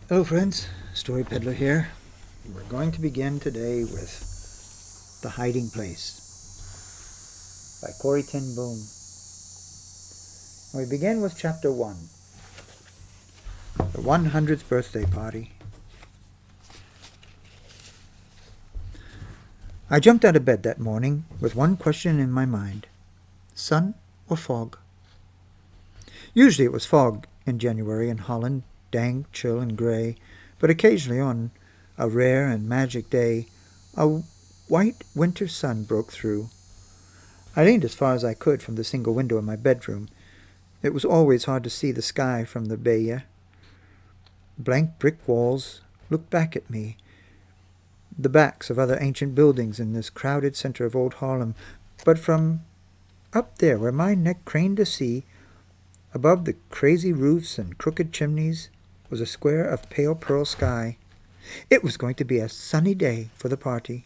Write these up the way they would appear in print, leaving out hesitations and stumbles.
Hello friends, Story Peddler here. We're going to begin today with The Hiding Place by Corey Ten Boom. We begin with Chapter 1, The 100th Birthday Party. I jumped out of bed that morning with one question in my mind: sun or fog? Usually it was fog in January in Holland, dank, chill, and grey, but occasionally on a rare and magic day, a white winter sun broke through. I leaned as far as I could from the single window in my bedroom. It was always hard to see the sky from the bayou. Blank brick walls looked back at me, the backs of other ancient buildings in this crowded center of old Harlem, but from up there where my neck craned to see, above the crazy roofs and crooked chimneys, was a square of pale pearl sky. It was going to be a sunny day for the party.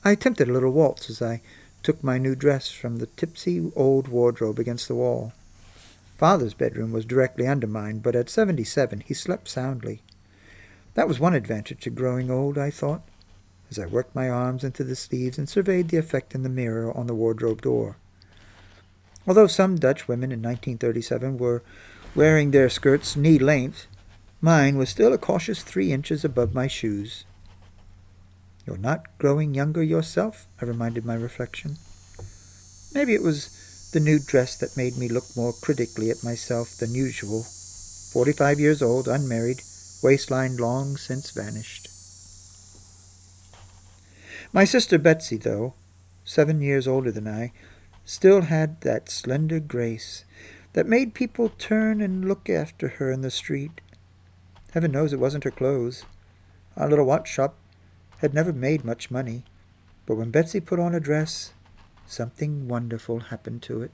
I attempted a little waltz as I took my new dress from the tipsy old wardrobe against the wall. Father's bedroom was directly under mine, but at 77 he slept soundly. That was one advantage to growing old, I thought, as I worked my arms into the sleeves and surveyed the effect in the mirror on the wardrobe door. Although some Dutch women in 1937 were wearing their skirts knee-length, mine was still a cautious 3 inches above my shoes. "You're not growing younger yourself," I reminded my reflection. Maybe it was the new dress that made me look more critically at myself than usual. 45 years old, unmarried, waistline long since vanished. My sister Betsy, though 7 years older than I, still had that slender grace that made people turn and look after her in the street. Heaven knows it wasn't her clothes. Our little watch shop had never made much money, but when Betsy put on a dress, something wonderful happened to it.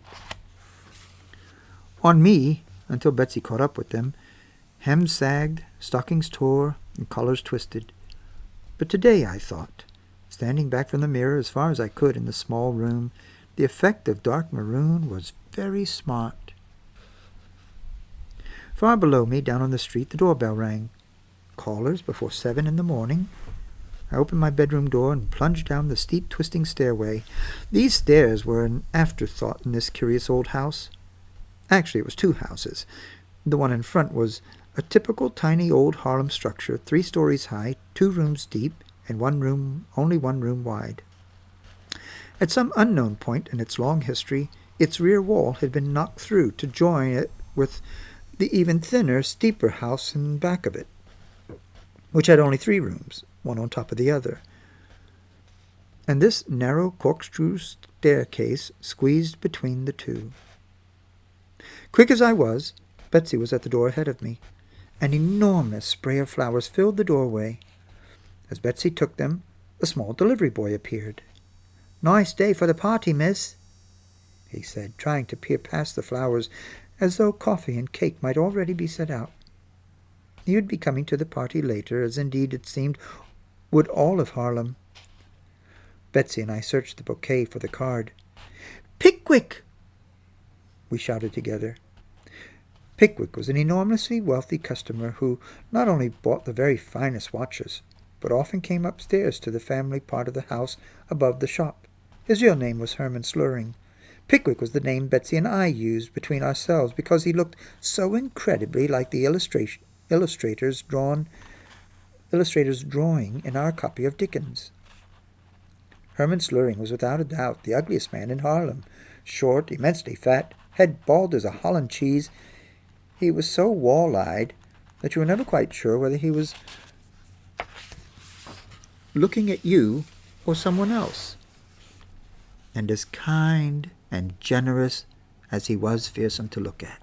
On me, until Betsy caught up with them, hems sagged, stockings tore, and collars twisted. But today, I thought, standing back from the mirror as far as I could in the small room, the effect of dark maroon was very smart. Far below me, down on the street, the doorbell rang. Callers before 7 in the morning? I opened my bedroom door and plunged down the steep, twisting stairway. These stairs were an afterthought in this curious old house. Actually, it was 2 houses. The one in front was a typical tiny old Harlem structure, 3 stories high, 2 rooms deep, and only one room wide. At some unknown point in its long history, its rear wall had been knocked through to join it with the even thinner, steeper house in back of it, which had only 3 rooms, one on top of the other. And this narrow corkscrew staircase squeezed between the 2. Quick as I was, Betsy was at the door ahead of me. An enormous spray of flowers filled the doorway. As Betsy took them, a small delivery boy appeared. "Nice day for the party, miss," he said, trying to peer past the flowers as though coffee and cake might already be set out. He would be coming to the party later, as indeed it seemed would all of Harlem. Betsy and I searched the bouquet for the card. "Pickwick!" we shouted together. Pickwick was an enormously wealthy customer who not only bought the very finest watches, but often came upstairs to the family part of the house above the shop. His real name was Herman Slurring. Pickwick was the name Betsy and I used between ourselves because he looked so incredibly like the illustrator's drawing in our copy of Dickens. Herman Slurring was without a doubt the ugliest man in Harlem. Short, immensely fat, head bald as a Holland cheese. He was so wall-eyed that you were never quite sure whether he was looking at you or someone else. And as kind and generous as he was fearsome to look at.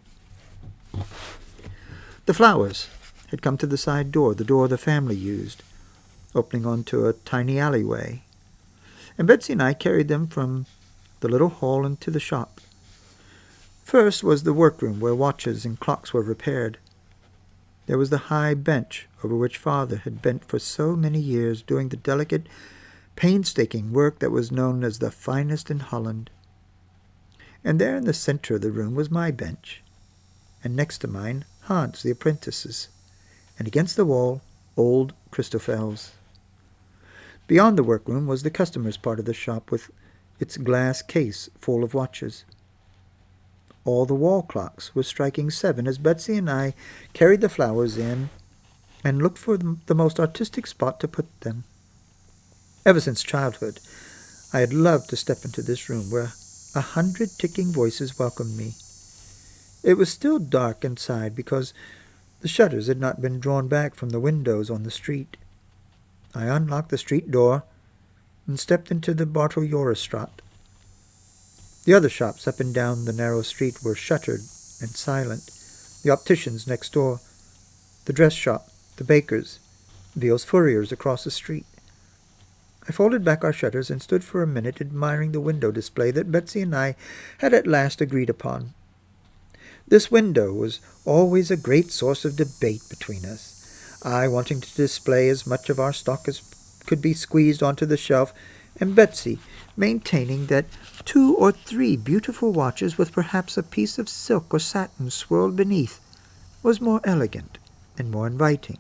The flowers had come to the side door, the door the family used, opening onto a tiny alleyway, and Betsy and I carried them from the little hall into the shop. First was the workroom where watches and clocks were repaired. There was the high bench over which Father had bent for so many years, doing the delicate, painstaking work that was known as the finest in Holland. And there in the center of the room was my bench, and next to mine, Hans, the apprentice's. and against the wall, old Christophels. Beyond the workroom was the customers' part of the shop with its glass case full of watches. All the wall clocks were striking 7 as Betsy and I carried the flowers in and looked for the most artistic spot to put them. Ever since childhood, I had loved to step into this room where 100 ticking voices welcomed me. It was still dark inside because the shutters had not been drawn back from the windows on the street. I unlocked the street door and stepped into the Bartoljorastraat. The other shops up and down the narrow street were shuttered and silent. The opticians next door, the dress shop, the baker's, Veal's Furrier's across the street. I folded back our shutters and stood for a minute admiring the window display that Betsy and I had at last agreed upon. This window was always a great source of debate between us, I wanting to display as much of our stock as could be squeezed onto the shelf, and Betsy maintaining that 2 or 3 beautiful watches with perhaps a piece of silk or satin swirled beneath was more elegant and more inviting.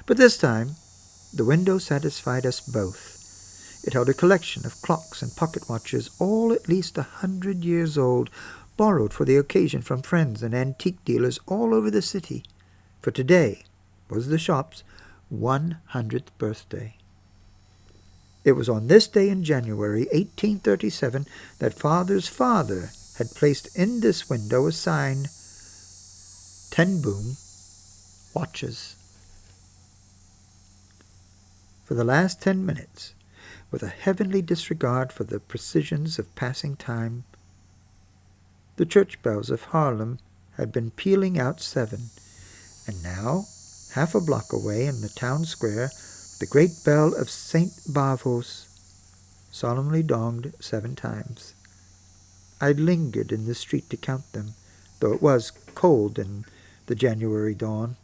But this time the window satisfied us both. It held a collection of clocks and pocket watches, all at least 100 years old, borrowed for the occasion from friends and antique dealers all over the city, for today was the shop's 100th birthday. It was on this day in January 1837 that Father's father had placed in this window a sign, "Ten Boom Watches." For the last 10 minutes, with a heavenly disregard for the precisions of passing time, the church bells of Haarlem had been pealing out 7, and now, half a block away in the town square, the great bell of St. Bavo's solemnly donged 7 times. I lingered in the street to count them, though it was cold in the January dawn.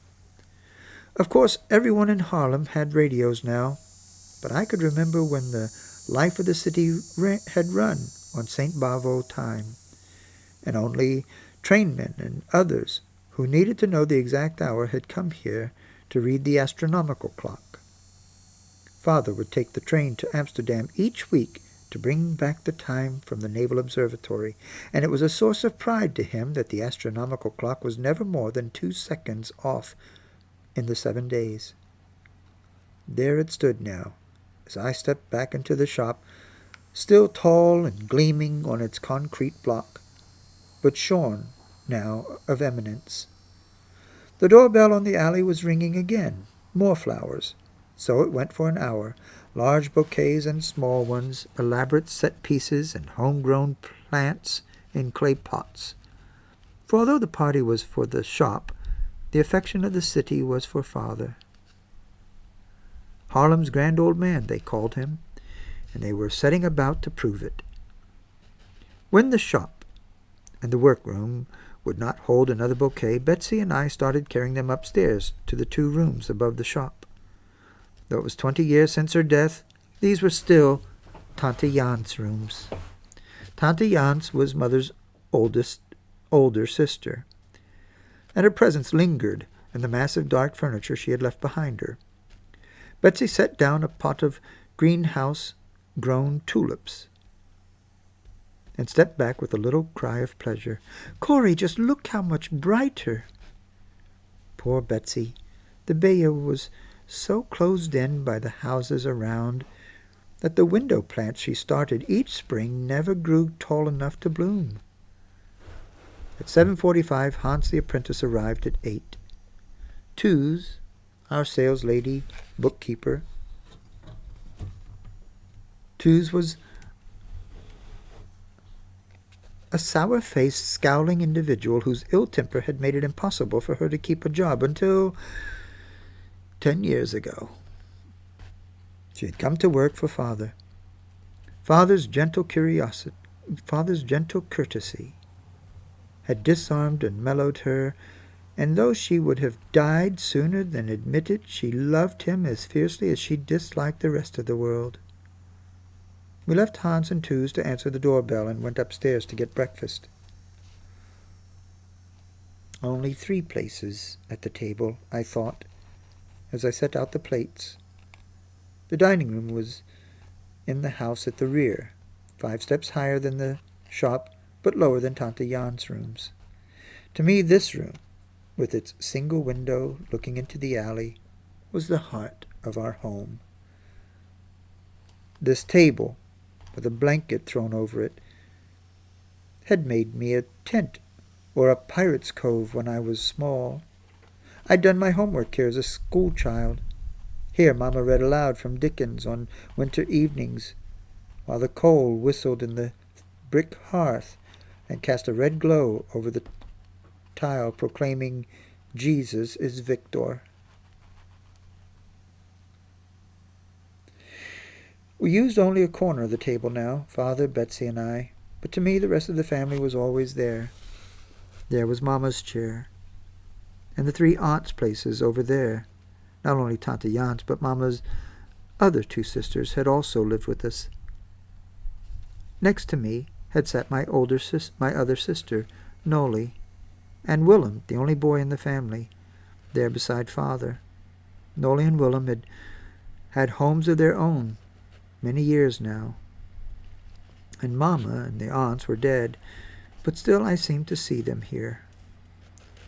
Of course, everyone in Haarlem had radios now, but I could remember when the life of the city had run on St. Bavo time, and only trainmen and others who needed to know the exact hour had come here to read the astronomical clock. Father would take the train to Amsterdam each week to bring back the time from the Naval Observatory, and it was a source of pride to him that the astronomical clock was never more than 2 seconds off in the 7 days. There it stood now, as I stepped back into the shop, still tall and gleaming on its concrete block, but shorn now of eminence. The doorbell on the alley was ringing again. More flowers. So it went for an hour, large bouquets and small ones, elaborate set pieces and home-grown plants in clay pots. For although the party was for the shop, the affection of the city was for Father. Haarlem's grand old man, they called him, and they were setting about to prove it. When the shop and the workroom would not hold another bouquet, Betsy and I started carrying them upstairs to the 2 rooms above the shop. Though it was 20 years since her death, these were still Tante Jan's rooms. Tante Jan's was Mother's older sister, and her presence lingered in the massive dark furniture she had left behind her. Betsy set down a pot of greenhouse-grown tulips and stepped back with a little cry of pleasure. "Corey, just look how much brighter!" Poor Betsy. The Bayou was so closed in by the houses around that the window plants she started each spring never grew tall enough to bloom. At 7:45, Hans the apprentice arrived at 8. Tews, our saleslady, bookkeeper. Tews was a sour-faced, scowling individual whose ill temper had made it impossible for her to keep a job until 10 years ago. She had come to work for Father. Father's gentle courtesy had disarmed and mellowed her, and though she would have died sooner than admit it, she loved him as fiercely as she disliked the rest of the world. We left Hans and Tews to answer the doorbell and went upstairs to get breakfast. Only 3 places at the table, I thought, as I set out the plates. The dining room was in the house at the rear, 5 steps higher than the shop, but lower than Tante Jan's rooms. To me, this room, with its single window looking into the alley, was the heart of our home. This table, with a blanket thrown over it, had made me a tent or a pirate's cove when I was small. I'd done my homework here as a schoolchild. Here Mamma read aloud from Dickens on winter evenings, while the coal whistled in the brick hearth and cast a red glow over the tile proclaiming, "Jesus is Victor." We used only a corner of the table now, Father, Betsy, and I, but to me the rest of the family was always there. There was Mamma's chair, and the 3 aunts' places over there. Not only Tante Jan's, but Mamma's other 2 sisters had also lived with us. Next to me had sat my other sister, Noli, and Willem, the only boy in the family, there beside Father. Noli and Willem had had homes of their own many years now, and Mamma and the aunts were dead, but still I seemed to see them here.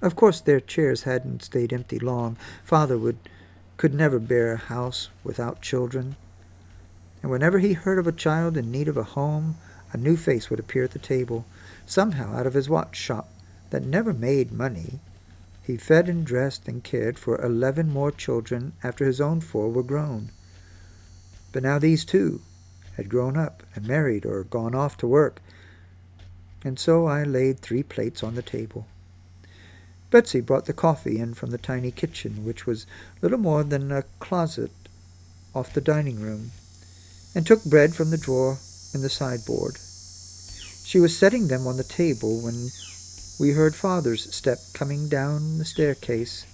Of course their chairs hadn't stayed empty long. Father could never bear a house without children, and whenever he heard of a child in need of a home, a new face would appear at the table. Somehow, out of his watch shop that never made money, he fed and dressed and cared for 11 more children after his own 4 were grown. But now these 2 had grown up and married or gone off to work, and so I laid 3 plates on the table. Betsy brought the coffee in from the tiny kitchen, which was little more than a closet off the dining room, and took bread from the drawer in the sideboard. She was setting them on the table when we heard Father's step coming down the staircase.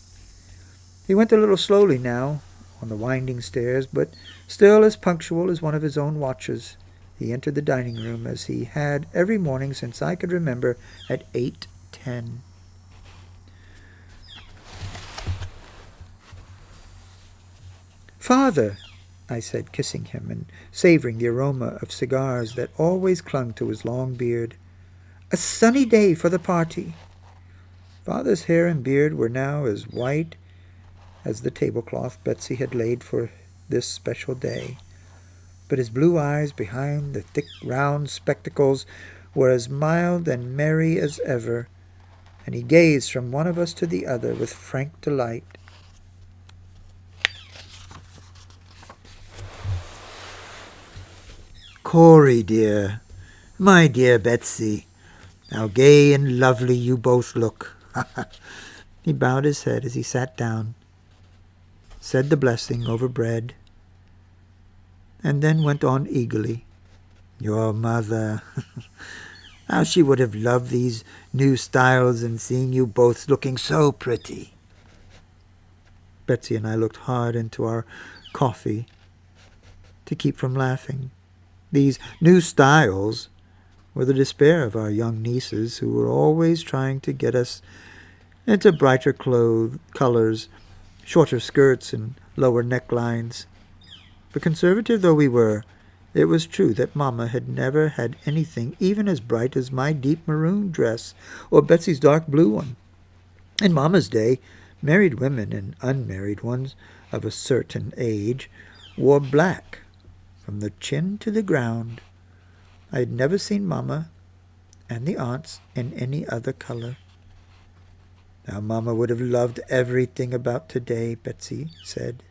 He went a little slowly now on the winding stairs, but still as punctual as one of his own watches. He entered the dining room as he had every morning since I could remember at 8:10. "Father," I said, kissing him and savoring the aroma of cigars that always clung to his long beard. "A sunny day for the party." Father's hair and beard were now as white as the tablecloth Betsy had laid for this special day, but his blue eyes behind the thick round spectacles were as mild and merry as ever, and he gazed from one of us to the other with frank delight. "Corey, dear, my dear Betsy, how gay and lovely you both look." He bowed his head as he sat down, said the blessing over bread, and then went on eagerly. "Your mother, how she would have loved these new styles and seeing you both looking so pretty." Betsy and I looked hard into our coffee to keep from laughing. These new styles were the despair of our young nieces, who were always trying to get us into brighter colors, shorter skirts, and lower necklines. But conservative though we were, it was true that Mamma had never had anything even as bright as my deep maroon dress or Betsy's dark blue one. In Mamma's day, married women and unmarried ones of a certain age wore black from the chin to the ground. I had never seen Mamma and the aunts in any other color. Now Mamma would have loved everything about today, Betsy said.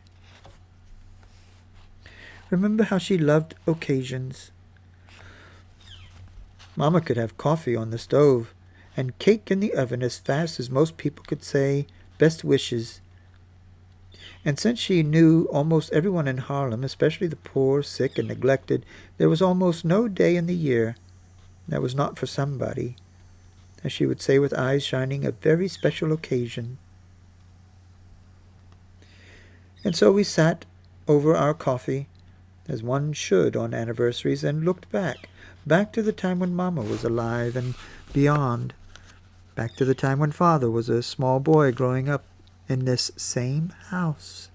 Remember how she loved occasions. Mamma could have coffee on the stove and cake in the oven as fast as most people could say best wishes. And since she knew almost everyone in Harlem, especially the poor, sick, and neglected, there was almost no day in the year that was not for somebody, as she would say with eyes shining, a very special occasion. And so we sat over our coffee, as one should on anniversaries, and looked back to the time when Mamma was alive and beyond. back to the time when Father was a small boy growing up in this same house.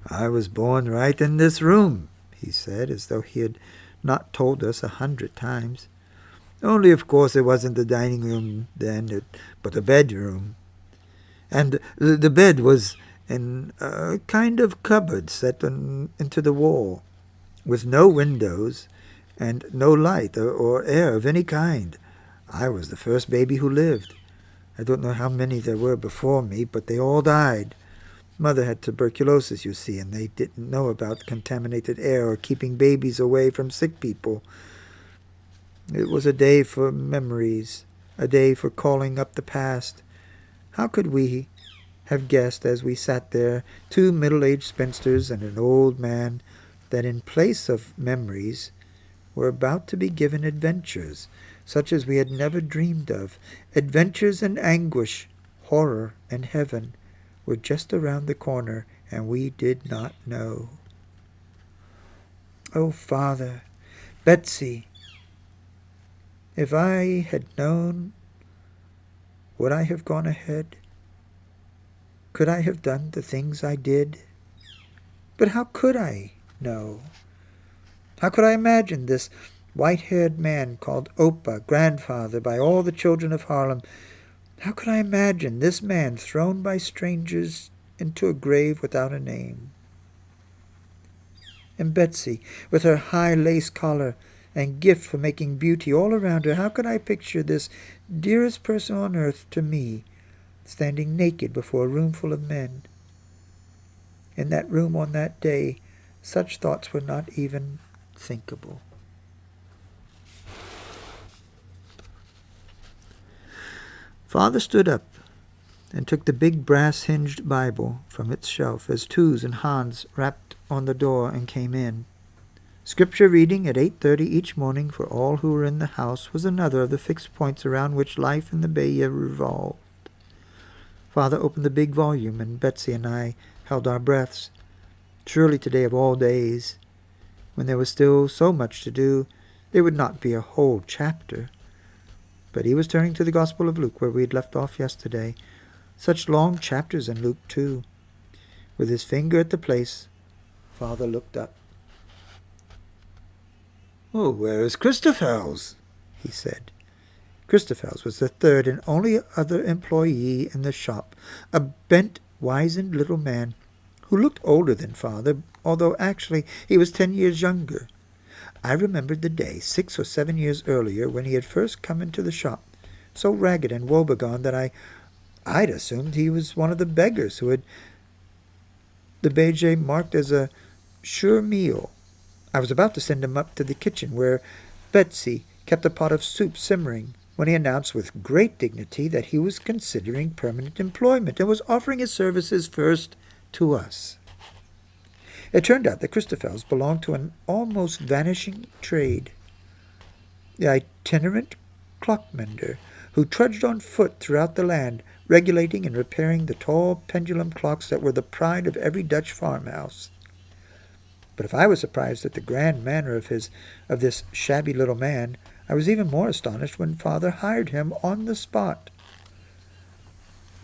"I was born right in this room," he said, as though he had not told us 100 times. "Only, of course, it wasn't the dining room then, but a bedroom. And the bed was in a kind of cupboard set into the wall, with no windows and no light or air of any kind. I was the first baby who lived. I don't know how many there were before me, but they all died. Mother had tuberculosis, you see, and they didn't know about contaminated air or keeping babies away from sick people. It was a day for memories, a day for calling up the past. How could we have guessed, as we sat there, 2 middle-aged spinsters and an old man, that in place of memories were about to be given adventures, such as we had never dreamed of. Adventures and anguish, horror and heaven were just around the corner, and we did not know. Oh, Father, Betsy, if I had known, would I have gone ahead? Could I have done the things I did? But how could I know? How could I imagine this white-haired man called Opa, grandfather by all the children of Harlem? How could I imagine this man thrown by strangers into a grave without a name? And Betsy, with her high lace collar and gift for making beauty all around her, how could I picture this dearest person on earth to me, standing naked before a room full of men? In that room on that day, such thoughts were not even thinkable. Father stood up and took the big brass-hinged Bible from its shelf as Tooz and Hans rapped on the door and came in. Scripture reading at 8:30 each morning for all who were in the house was another of the fixed points around which life in the Bay revolved. Father opened the big volume, and Betsy and I held our breaths. Surely today of all days, when there was still so much to do, there would not be a whole chapter. But he was turning to the Gospel of Luke, where we had left off yesterday. Such long chapters in Luke, too. With his finger at the place, Father looked up. "Oh, where is Christophels?" he said. Christophels was the third and only other employee in the shop, a bent, wizened little man who looked older than Father, although actually he was 10 years younger. I remembered the day, 6 or 7 years earlier, when he had first come into the shop, so ragged and woebegone that I'd assumed he was one of the beggars who had the Beige marked as a sure meal. I was about to send him up to the kitchen, where Betsy kept a pot of soup simmering, when he announced with great dignity that he was considering permanent employment and was offering his services first to us. It turned out that Christophels belonged to an almost vanishing trade, the itinerant clockmender, who trudged on foot throughout the land, regulating and repairing the tall pendulum clocks that were the pride of every Dutch farmhouse. But if I was surprised at the grand manner of this shabby little man, I was even more astonished when Father hired him on the spot.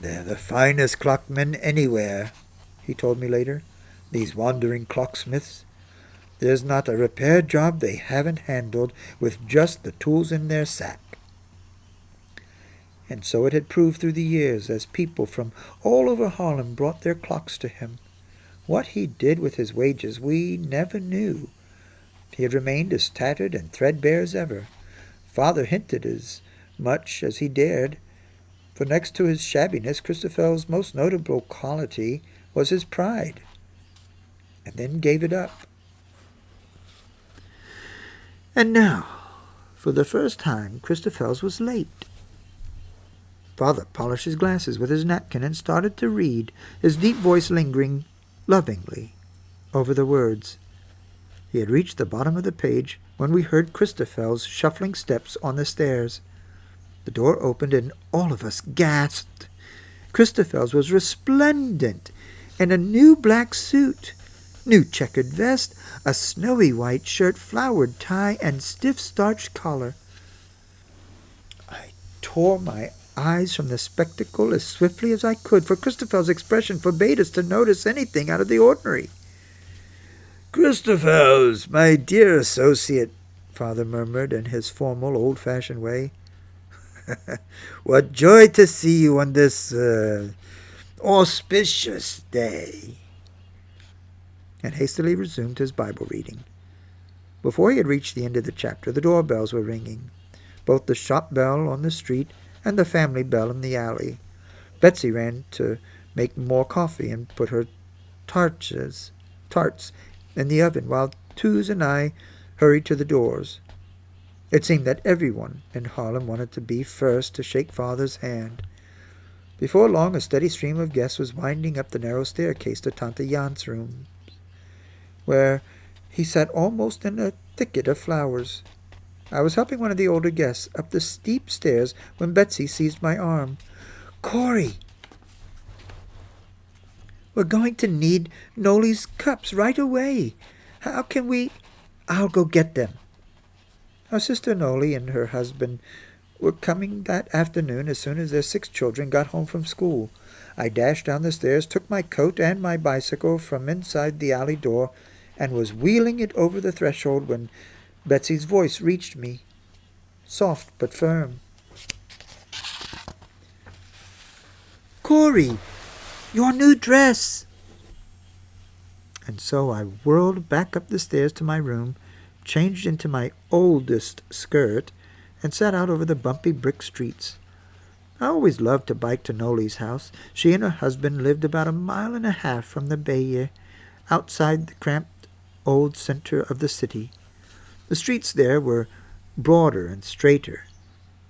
"They're the finest clockmen anywhere," he told me later, "these wandering clocksmiths. There's not a repair job they haven't handled with just the tools in their sack." And so it had proved through the years, as people from all over Harlem brought their clocks to him. What he did with his wages we never knew. He had remained as tattered and threadbare as ever. Father hinted as much as he dared, for next to his shabbiness, Christopher's most notable quality was his pride, and then gave it up. And now, for the first time, Christophels was late. Father polished his glasses with his napkin and started to read, his deep voice lingering lovingly over the words. He had reached the bottom of the page when we heard Christophel's shuffling steps on the stairs. The door opened and all of us gasped. Christophel's was resplendent in a new black suit, new checkered vest, a snowy white shirt, flowered tie, and stiff starched collar. "I tore my eyes from the spectacle as swiftly as I could, for Christopher's expression forbade us to notice anything out of the ordinary. "Christophels, my dear associate," Father murmured in his formal, old-fashioned way. "What joy to see you on this auspicious day," and hastily resumed his Bible reading. Before he had reached the end of the chapter, the doorbells were ringing, both the shop bell on the street and the family bell in the alley. Betsy ran to make more coffee and put her tarts in the oven, while Tooze and I hurried to the doors. It seemed that everyone in Harlem wanted to be first to shake Father's hand. Before long, a steady stream of guests was winding up the narrow staircase to Tante Jan's room, where he sat almost in a thicket of flowers. I was helping one of the older guests up the steep stairs when Betsy seized my arm. "Corey, we're going to need Noli's cups right away. How can we—" "I'll go get them." Our sister Noli and her husband were coming that afternoon as soon as their 6 children got home from school. I dashed down the stairs, took my coat and my bicycle from inside the alley door, and was wheeling it over the threshold when Betsy's voice reached me, soft but firm. "Corey, your new dress!" And so I whirled back up the stairs to my room, changed into my oldest skirt, and set out over the bumpy brick streets. I always loved to bike to Noli's house. She and her husband lived about 1.5 miles from the Bayeux, outside the cramped old center of the city. The streets there were broader and straighter.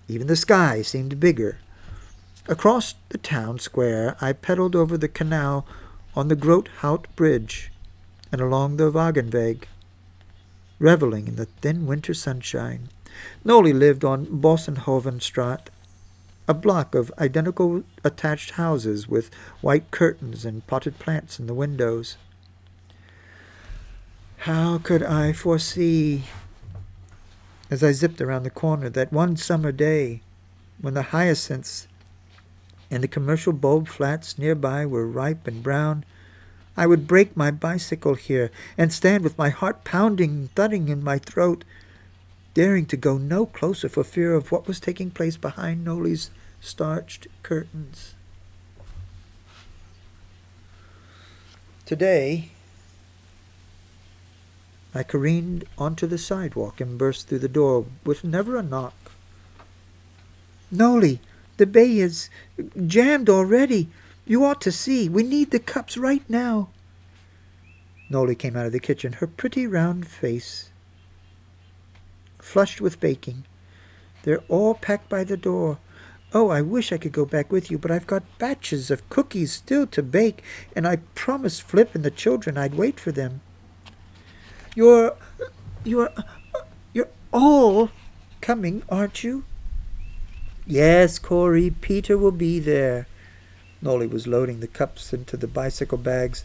Even the sky seemed bigger. Across the town square I pedaled over the canal on the Groot Hout Bridge and along the Wagenweg, reveling in the thin winter sunshine. Noli lived on Bossenhovenstraat, a block of identical attached houses with white curtains and potted plants in the windows. How could I foresee, as I zipped around the corner, that one summer day, when the hyacinths and the commercial bulb flats nearby were ripe and brown, I would break my bicycle here and stand with my heart pounding and thudding in my throat, daring to go no closer for fear of what was taking place behind Noli's starched curtains. Today, I careened onto the sidewalk and burst through the door with never a knock. "Noli, the bay is jammed already. You ought to see. We need the cups right now." Noli came out of the kitchen, her pretty round face flushed with baking. "They're all packed by the door. Oh, I wish I could go back with you, but I've got batches of cookies still to bake, and I promised Flip and the children I'd wait for them." You're all coming, aren't you?" "Yes, Corey, Peter will be there." Noli was loading the cups into the bicycle bags.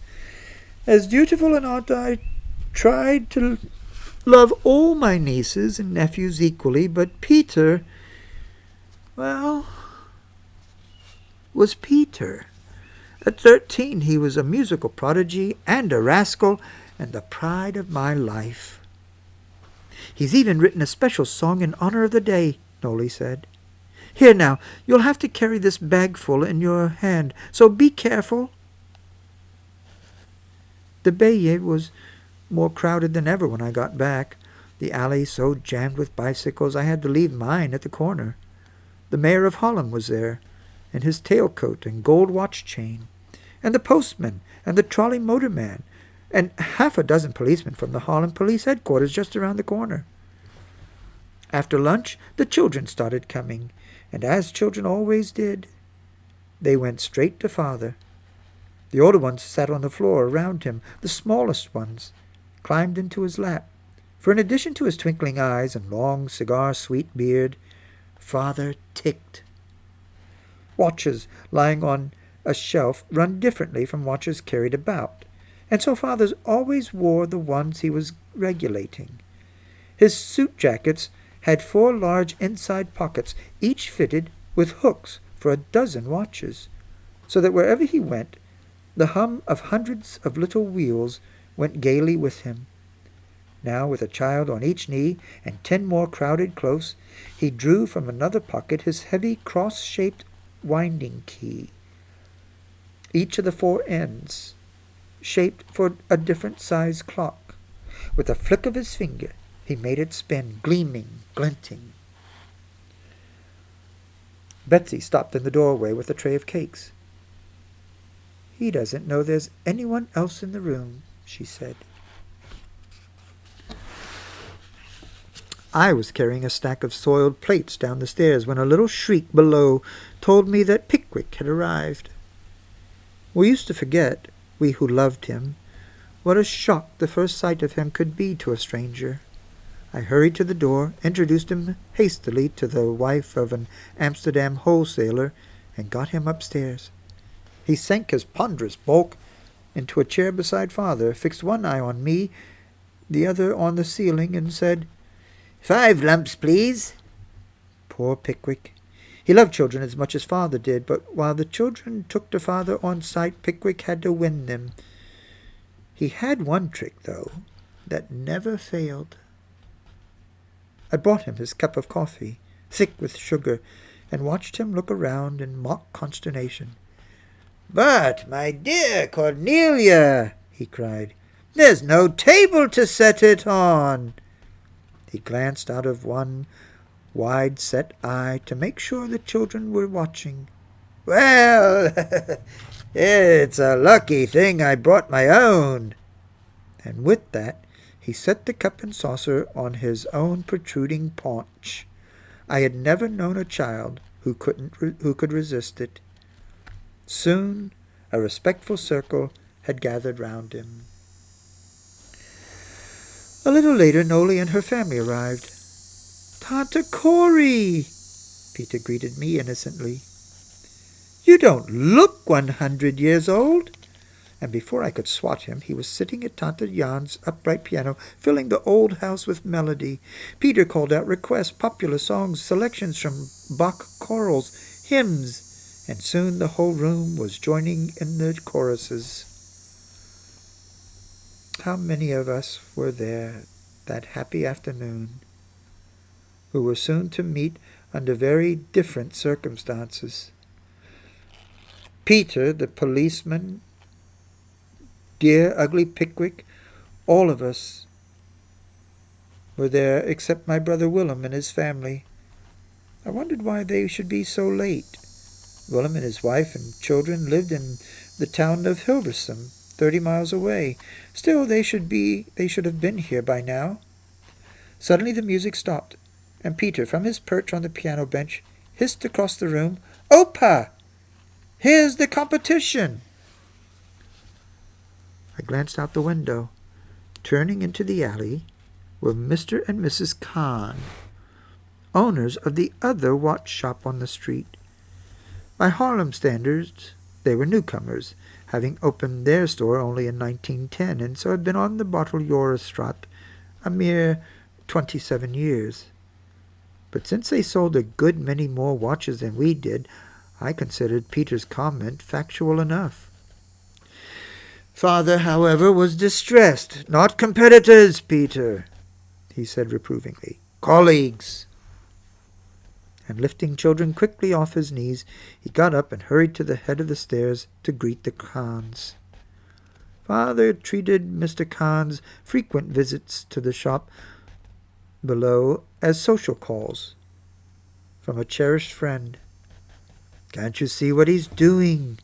"As dutiful an aunt, I tried to love all my nieces and nephews equally, but Peter, well, was Peter. At 13, he was a musical prodigy and a rascal, and the pride of my life." "He's even written a special song in honor of the day," Noli said. "Here now, you'll have to carry this bagful in your hand, so be careful." The Bayeux was more crowded than ever when I got back, the alley so jammed with bicycles I had to leave mine at the corner. The mayor of Harlem was there, in his tailcoat and gold watch chain, and the postman and the trolley motorman, and 6 policemen from the Harlem Police Headquarters just around the corner. After lunch, the children started coming, and as children always did, they went straight to Father. The older ones sat on the floor around him. The smallest ones climbed into his lap, for in addition to his twinkling eyes and long cigar-sweet beard, Father ticked. Watches lying on a shelf run differently from watches carried about, and so Father always wore the ones he was regulating. His suit jackets had 4 large inside pockets, each fitted with hooks for a dozen watches, so that wherever he went, the hum of hundreds of little wheels went gaily with him. Now, with a child on each knee and 10 more crowded close, he drew from another pocket his heavy cross-shaped winding key, each of the 4 ends shaped for a different size clock. With a flick of his finger, he made it spin, gleaming, glinting. Betsy stopped in the doorway with a tray of cakes. "He doesn't know there's anyone else in the room," she said. I was carrying a stack of soiled plates down the stairs when a little shriek below told me that Pickwick had arrived. We used to forget, we who loved him, what a shock the first sight of him could be to a stranger. I hurried to the door, introduced him hastily to the wife of an Amsterdam wholesaler, and got him upstairs. He sank his ponderous bulk into a chair beside father, fixed one eye on me, the other on the ceiling, and said, "5 lumps, please." Poor Pickwick. He loved children as much as father did, but while the children took to father on sight, Pickwick had to win them. He had one trick, though, that never failed. I brought him his cup of coffee, thick with sugar, and watched him look around in mock consternation. "But, my dear Cornelia," he cried, "there's no table to set it on." He glanced out of one wide-set eye to make sure the children were watching. "Well, it's a lucky thing I brought my own." And with that, he set the cup and saucer on his own protruding paunch. I had never known a child who could resist it. Soon a respectful circle had gathered round him. A little later, Noli and her family arrived. "Tante Corey," Peter greeted me innocently. "You don't look 100 years old." And before I could swat him, he was sitting at Tante Jan's upright piano, filling the old house with melody. Peter called out requests, popular songs, selections from Bach chorals, hymns, and soon the whole room was joining in the choruses. How many of us were there that happy afternoon, who were soon to meet under very different circumstances? Peter, the policeman, dear ugly Pickwick, all of us were there except my brother Willem and his family. I wondered why they should be so late. Willem and his wife and children lived in the town of Hilversum, 30 miles away. Still, they should have been here by now. Suddenly the music stopped, and Peter, from his perch on the piano bench, hissed across the room, "Opa! Here's the competition!" I glanced out the window. Turning into the alley were Mr. and Mrs. Kahn, owners of the other watch shop on the street. By Harlem standards, they were newcomers, having opened their store only in 1910, and so had been on the Botteljorenstraat a mere 27 years. But since they sold a good many more watches than we did, I considered Peter's comment factual enough. Father, however, was distressed. "Not competitors, Peter," he said reprovingly. "Colleagues." And lifting children quickly off his knees, he got up and hurried to the head of the stairs to greet the Kahns. Father treated Mr. Kahn's frequent visits to the shop below as social calls from a cherished friend. "Can't you see what he's doing?"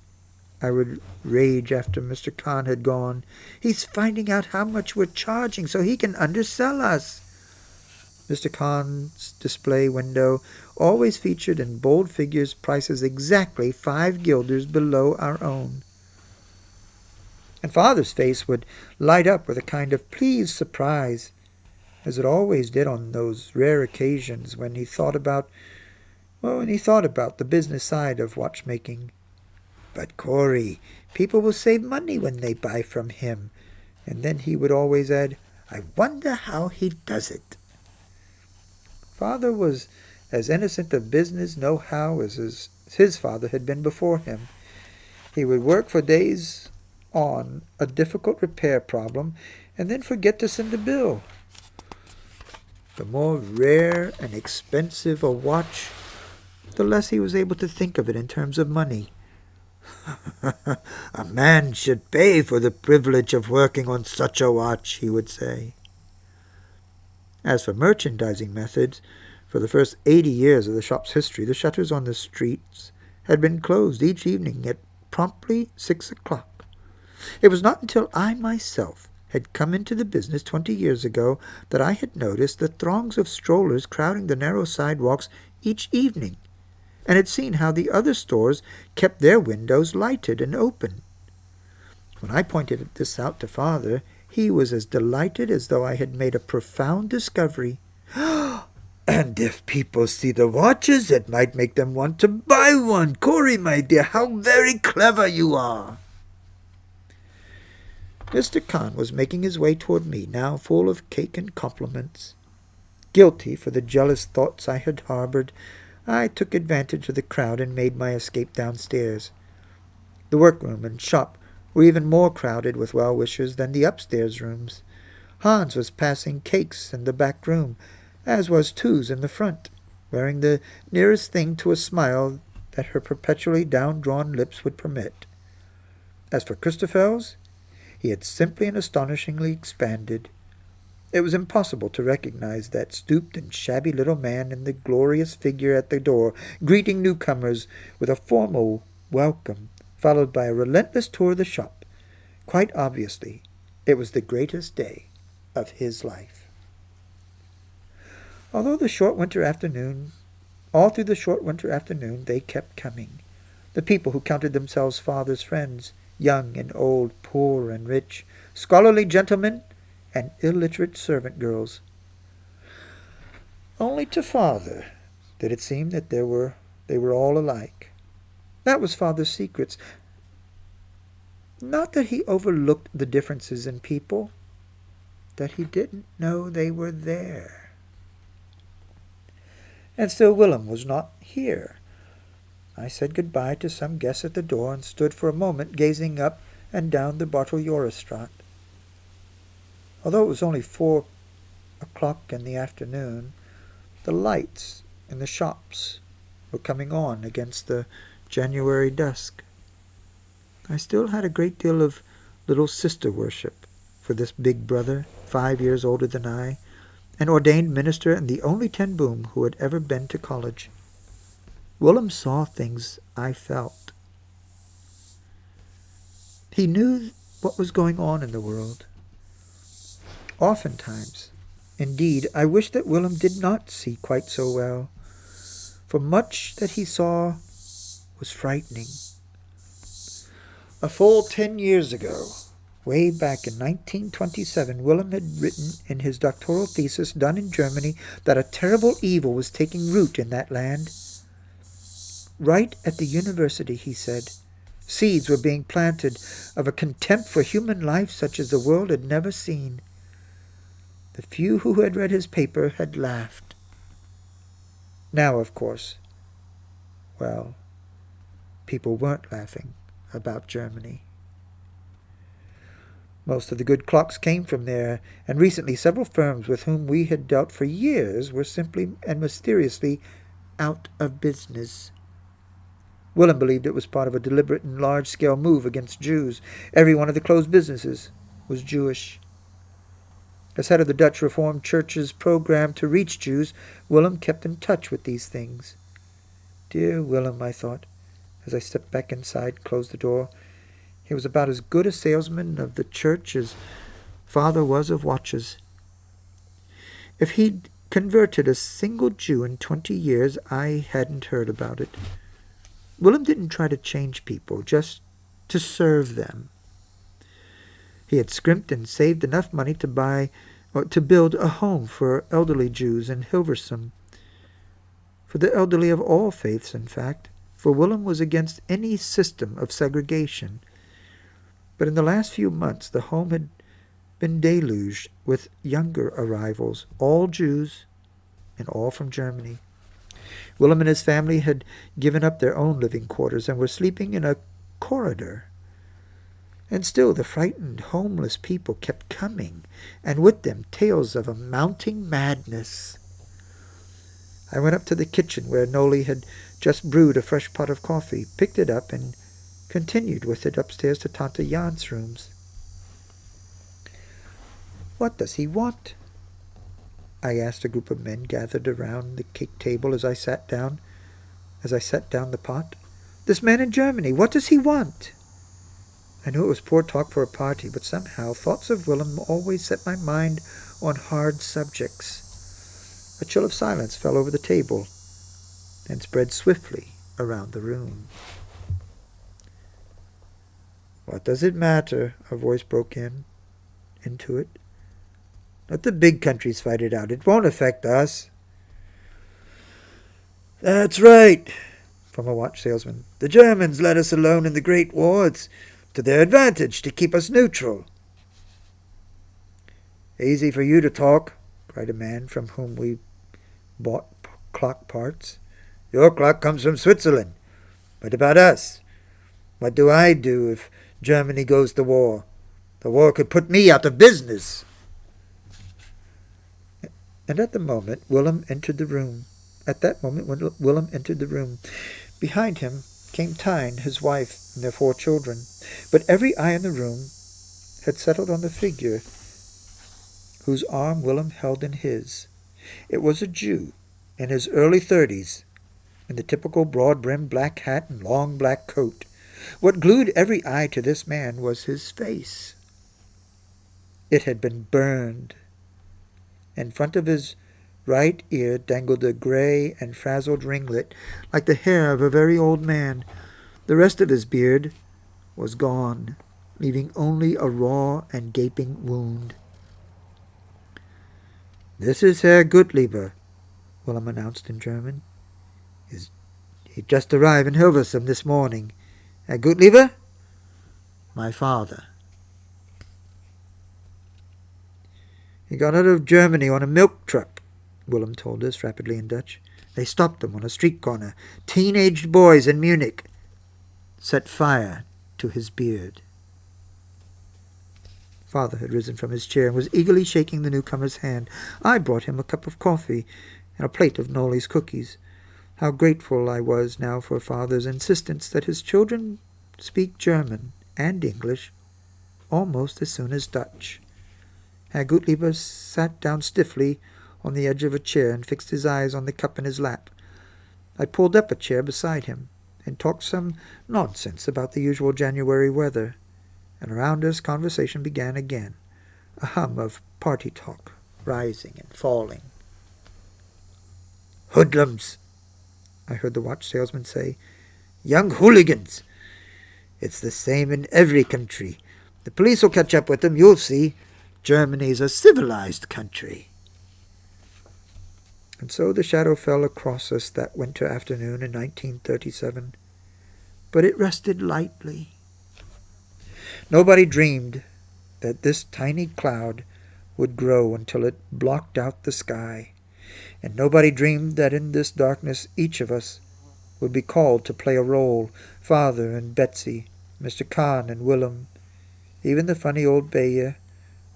I would rage after Mr. Kahn had gone. "He's finding out how much we're charging so he can undersell us." Mr. Kahn's display window always featured in bold figures prices exactly 5 guilders below our own. And Father's face would light up with a kind of pleased surprise, as it always did on those rare occasions when he thought about the business side of watchmaking. "But, Corey, people will save money when they buy from him." And then he would always add, "I wonder how he does it." Father was as innocent of business know-how as his father had been before him. He would work for days on a difficult repair problem and then forget to send a bill. The more rare and expensive a watch, the less he was able to think of it in terms of money. A man should pay for the privilege of working on such a watch, he would say. As for merchandising methods, for the first 80 years of the shop's history, the shutters on the streets had been closed each evening at promptly 6 o'clock. It was not until I myself had come into the business 20 years ago that I had noticed the throngs of strollers crowding the narrow sidewalks each evening, and had seen how the other stores kept their windows lighted and open. When I pointed this out to Father, he was as delighted as though I had made a profound discovery. And if people see the watches, it might make them want to buy one. Corey, my dear, how very clever you are. Mr. Khan was making his way toward me, now full of cake and compliments. Guilty for the jealous thoughts I had harbored, I took advantage of the crowd and made my escape downstairs. The workroom and shop were even more crowded with well-wishers than the upstairs rooms. Hans was passing cakes in the back room, as was Tooze in the front, wearing the nearest thing to a smile that her perpetually down-drawn lips would permit. As for Christoffels, he had simply and astonishingly expanded. It was impossible to recognize that stooped and shabby little man in the glorious figure at the door, greeting newcomers with a formal welcome, followed by a relentless tour of the shop. Quite obviously, it was the greatest day of his life. All through the short winter afternoon, they kept coming. The people who counted themselves Father's friends, young and old, poor and rich, scholarly gentlemen and illiterate servant girls. Only to Father did it seem that they were all alike. That was Father's secret. Not that he overlooked the differences in people, that he didn't know they were there. And still Willem was not here. I said goodbye to some guests at the door and stood for a moment gazing up and down the Barteljorenstraat. Although it was only 4 o'clock in the afternoon, the lights in the shops were coming on against the January dusk. I still had a great deal of little sister worship for this big brother, 5 years older than I, an ordained minister and the only Ten Boom who had ever been to college. Willem saw things I felt. He knew what was going on in the world. Oftentimes, indeed, I wish that Willem did not see quite so well, for much that he saw was frightening. A full 10 years ago, way back in 1927, Willem had written in his doctoral thesis done in Germany that a terrible evil was taking root in that land. Right at the university, he said, seeds were being planted of a contempt for human life such as the world had never seen. The few who had read his paper had laughed. Now, of course, well, people weren't laughing about Germany. Most of the good clocks came from there, and recently several firms with whom we had dealt for years were simply and mysteriously out of business. Willem believed it was part of a deliberate and large-scale move against Jews. Every one of the closed businesses was Jewish. As head of the Dutch Reformed Church's program to reach Jews, Willem kept in touch with these things. Dear Willem, I thought, as I stepped back inside, closed the door. He was about as good a salesman of the church as Father was of watches. If he'd converted a single Jew in 20 years, I hadn't heard about it. Willem didn't try to change people, just to serve them. He had scrimped and saved enough money to build a home for elderly Jews in Hilversum. For the elderly of all faiths, in fact, for Willem was against any system of segregation. But in the last few months the home had been deluged with younger arrivals, all Jews and all from Germany. Willem and his family had given up their own living quarters and were sleeping in a corridor. And still the frightened, homeless people kept coming, and with them tales of a mounting madness. I went up to the kitchen where Noli had just brewed a fresh pot of coffee, picked it up, and continued with it upstairs to Tante Jan's rooms. "What does he want?" I asked a group of men gathered around the cake table as I set down the pot. "This man in Germany, what does he want?" I knew it was poor talk for a party, but somehow thoughts of Willem always set my mind on hard subjects. A chill of silence fell over the table and spread swiftly around the room. "What does it matter?" a voice broke into it. "Let the big countries fight it out. It won't affect us." "That's right," from a watch salesman. "The Germans let us alone in the Great War. It's to their advantage to keep us neutral." "Easy for you to talk," cried a man from whom we bought clock parts. "Your clock comes from Switzerland. What about us? What do I do if Germany goes to war? The war could put me out of business." And at that moment, Willem entered the room. Behind him came Tyne, his wife, and their 4 children. But every eye in the room had settled on the figure whose arm Willem held in his. It was a Jew, in his early 30s, in the typical broad-brimmed black hat and long black coat. What glued every eye to this man was his face. It had been burned. In front of his right ear dangled a gray and frazzled ringlet, like the hair of a very old man. The rest of his beard was gone, leaving only a raw and gaping wound. "This is Herr Gottlieb," Willem announced in German. "He just arrived in Hilversum this morning. Herr Gottlieb?" "My father." "He got out of Germany on a milk truck," Willem told us rapidly in Dutch. "They stopped him on a street corner. Teenaged boys in Munich set fire to his beard." Father had risen from his chair and was eagerly shaking the newcomer's hand. I brought him a cup of coffee and a plate of Noli's cookies. How grateful I was now for Father's insistence that his children speak German and English almost as soon as Dutch. Herr Gottlieb sat down stiffly on the edge of a chair and fixed his eyes on the cup in his lap. I pulled up a chair beside him and talked some nonsense about the usual January weather, and around us conversation began again, a hum of party talk, rising and falling. "Hoodlums," I heard the watch salesman say. "Young hooligans. It's the same in every country. The police will catch up with them, you'll see. Germany's a civilized country." And so the shadow fell across us that winter afternoon in 1937. But it rested lightly. Nobody dreamed that this tiny cloud would grow until it blocked out the sky. And nobody dreamed that in this darkness each of us would be called to play a role. Father and Betsy, Mr. Kahn and Willem, even the funny old Bayer,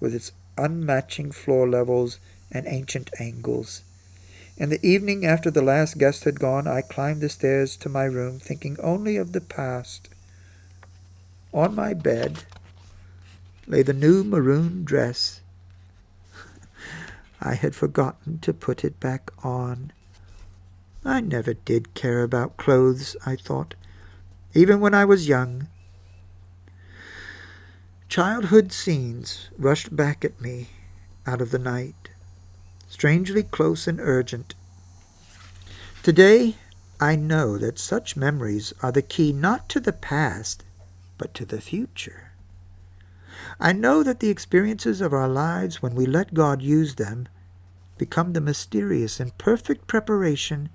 with its unmatching floor levels and ancient angles. In the evening after the last guest had gone, I climbed the stairs to my room, thinking only of the past. On my bed lay the new maroon dress. I had forgotten to put it back on. I never did care about clothes, I thought, even when I was young. Childhood scenes rushed back at me out of the night, strangely close and urgent. Today, I know that such memories are the key not to the past, but to the future. I know that the experiences of our lives, when we let God use them, become the mysterious and perfect preparation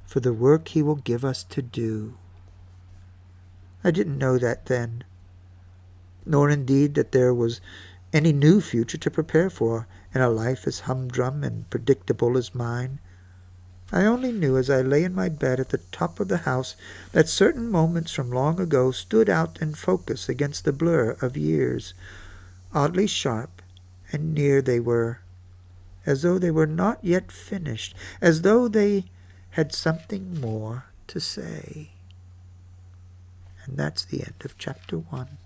for the work He will give us to do. I didn't know that then, nor indeed that there was any new future to prepare for in a life as humdrum and predictable as mine. I only knew as I lay in my bed at the top of the house that certain moments from long ago stood out in focus against the blur of years. Oddly sharp and near they were, as though they were not yet finished, as though they had something more to say. And that's the end of chapter 1.